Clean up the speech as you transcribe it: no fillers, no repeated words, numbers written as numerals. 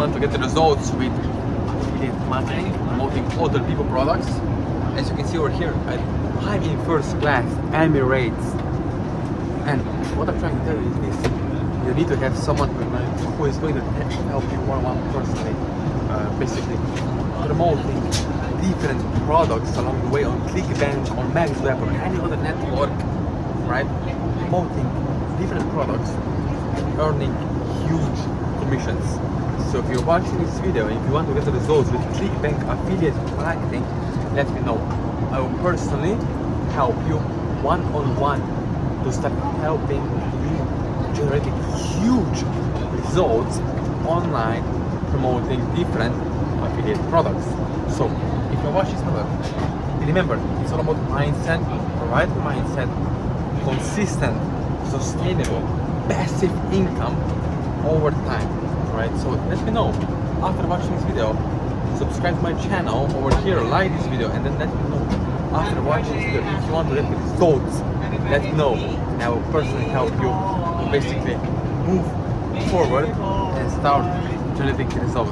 want to get the results with affiliate marketing, promoting other people products, as you can see over here, I'm in first class, Emirates. And what I'm trying to tell you is this: you need to have someone who is going to help you one-on-one personally, basically promoting different products along the way on Clickbank, on MaxWeb, or any other network, right? Promoting different products, earning huge commissions. So if you're watching this video and if you want to get the results with Clickbank affiliate marketing, let me know. I will personally help you one-on-one to start helping you generating huge results online promoting different affiliate products. So if you watch this video, remember, it's all about mindset, the right mindset, consistent, sustainable, passive income over time, right? So let me know after watching this video. Subscribe to my channel over here, like this video, and then let me know after watching this video if you want to get the results. Let me know, and I will personally help you to basically move forward and start generating results.